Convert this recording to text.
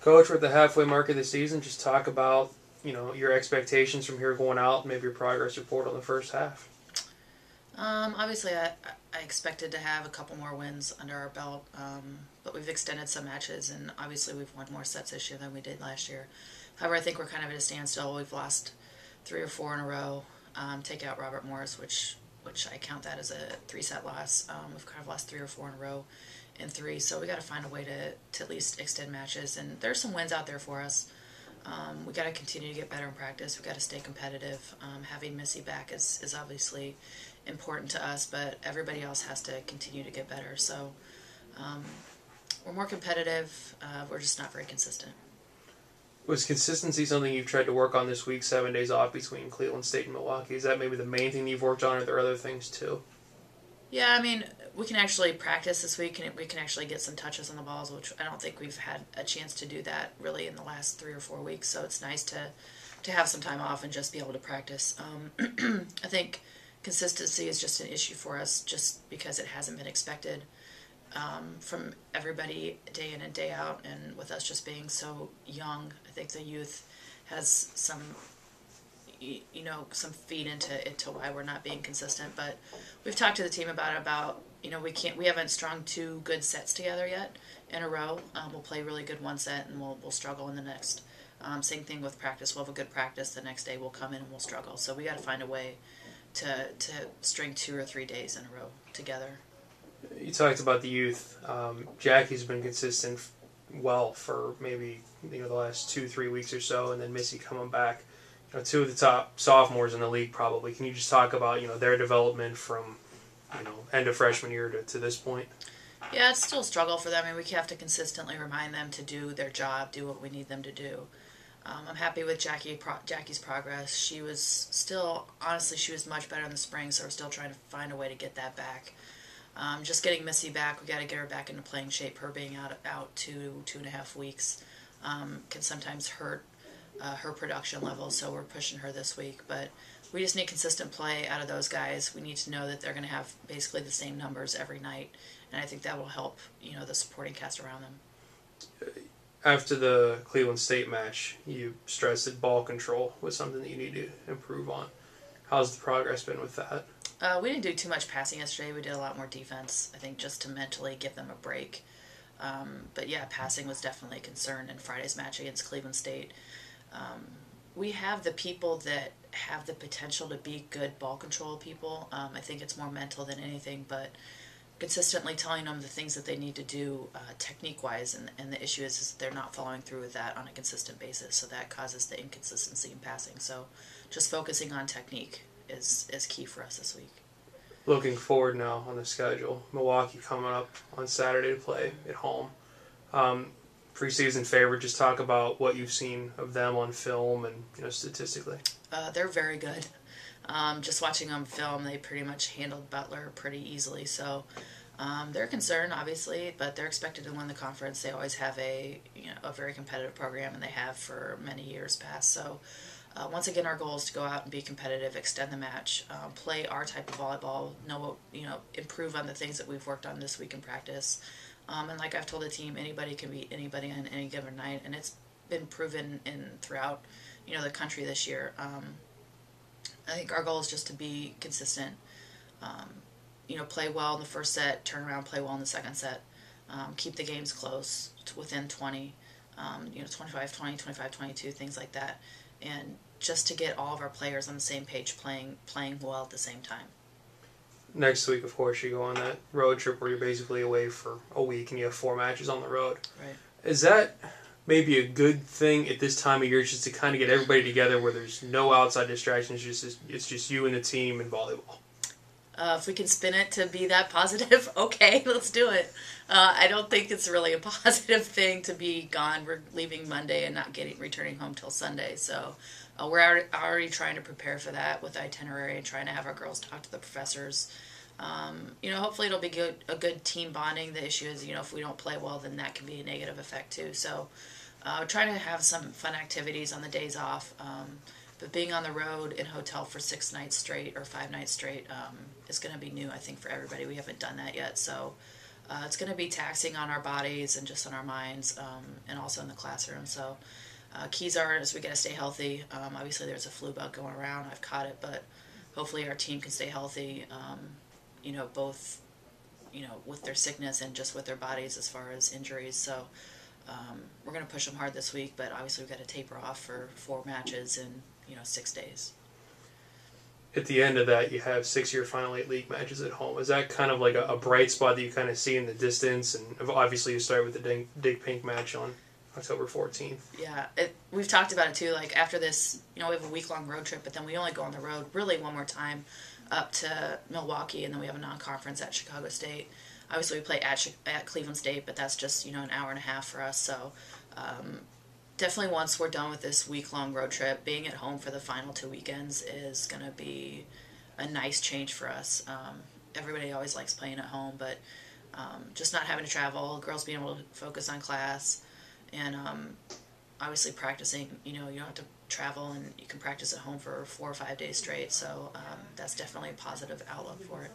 Coach, we're at the halfway mark of the season. Just talk about, your expectations from here going out, maybe your progress report on the first half. Obviously, I expected to have a couple more wins under our belt, but we've extended some matches, and obviously we've won more sets this year than we did last year. However, I think we're kind of at a standstill. We've lost 3 or 4 in a row. Take out Robert Morris, which I count that as a 3-set loss. We've kind of lost 3 or 4 in a row in 3, so we got to find a way to at least extend matches. And there's some wins out there for us. We got to continue to get better in practice. We got to stay competitive. Having Missy back is obviously important to us, but everybody else has to continue to get better. So we're more competitive. We're just not very consistent. Was consistency something you've tried to work on this week, 7 days off between Cleveland State and Milwaukee? Is that maybe the main thing you've worked on, or are there other things too? Yeah, I mean, we can actually practice this week, and we can actually get some touches on the balls, which I don't think we've had a chance to do that really in the last 3 or 4 weeks. So it's nice to have some time off and just be able to practice. I think consistency is just an issue for us just because it hasn't been expected from everybody day in and day out, and with us just being so young, I think the youth has some feed into why we're not being consistent. But we've talked to the team about we haven't strung 2 good sets together yet in a row. We'll play really good one set and we'll struggle in the next. Same thing with practice. We'll have a good practice, the next day we'll come in and we'll struggle. So we got to find a way to string 2 or 3 days in a row together. You talked about the youth. Jackie's been consistent well for maybe the last 2-3 weeks or so, and then Missy coming back. 2 of the top sophomores in the league probably. Can you just talk about their development from end of freshman year to this point? Yeah, it's still a struggle for them. I mean, we have to consistently remind them to do their job, do what we need them to do. I'm happy with Jackie's progress. She was much better in the spring, so we're still trying to find a way to get that back. Just getting Missy back, we got to get her back into playing shape. Her being out 2.5 weeks can sometimes hurt her production level, so we're pushing her this week. But we just need consistent play out of those guys. We need to know that they're going to have basically the same numbers every night, and I think that will help the supporting cast around them. After the Cleveland State match, you stressed that ball control was something that you need to improve on. How's the progress been with that? We didn't do too much passing yesterday. We did a lot more defense, I think, just to mentally give them a break. But yeah, passing was definitely a concern in Friday's match against Cleveland State. We have the people that have the potential to be good ball control people. I think it's more mental than anything, but consistently telling them the things that they need to do technique-wise, and the issue is they're not following through with that on a consistent basis, so that causes the inconsistency in passing. So just focusing on technique is key for us this week. Looking forward now on the schedule, Milwaukee coming up on Saturday to play at home. Preseason favorite, just talk about what you've seen of them on film and statistically. They're very good. Just watching them film, they pretty much handled Butler pretty easily. So they're concerned, obviously, but they're expected to win the conference. They always have a very competitive program, and they have for many years past. So once again, our goal is to go out and be competitive, extend the match, play our type of volleyball, improve on the things that we've worked on this week in practice. And like I've told the team, anybody can beat anybody on any given night, and it's been proven throughout the country this year. I think our goal is just to be consistent, play well in the first set, turn around, play well in the second set, keep the games close to within 20, 25-20, 25-22, things like that, and just to get all of our players on the same page playing well at the same time. Next week, of course, you go on that road trip where you're basically away for a week and you have 4 matches on the road. Right. Is that maybe a good thing at this time of year, just to kind of get everybody together where there's no outside distractions, it's just you and the team and volleyball? If we can spin it to be that positive, okay, let's do it. I don't think it's really a positive thing to be gone. We're leaving Monday and not returning home till Sunday, so we're already trying to prepare for that with itinerary and trying to have our girls talk to the professors. Hopefully it'll be a good team bonding. The issue is, if we don't play well, then that can be a negative effect too. So trying to have some fun activities on the days off. But being on the road in a hotel for 6 nights straight or 5 nights straight is going to be new, I think, for everybody. We haven't done that yet. So it's going to be taxing on our bodies and just on our minds, and also in the classroom. So keys are is we got to stay healthy. Obviously, there's a flu bug going around. I've caught it, but hopefully our team can stay healthy. Both with their sickness and just with their bodies as far as injuries. So we're going to push them hard this week, but obviously we've got to taper off for 4 matches in 6 days. At the end of that, you have 6-year Final 8 league matches at home. Is that kind of like a bright spot that you kind of see in the distance? And obviously you start with the Dig Pink match on October 14th. Yeah, we've talked about it too. Like after this, we have a week-long road trip, but then we only go on the road really one more time up to Milwaukee, and then we have a non-conference at Chicago State. Obviously we play at Cleveland State, but that's just an hour and a half for us. So definitely once we're done with this week-long road trip, being at home for the final 2 weekends is going to be a nice change for us. Everybody always likes playing at home, but just not having to travel, girls being able to focus on class, and obviously practicing. You don't have to travel, and you can practice at home for 4 or 5 days straight, so that's definitely a positive outlook for it.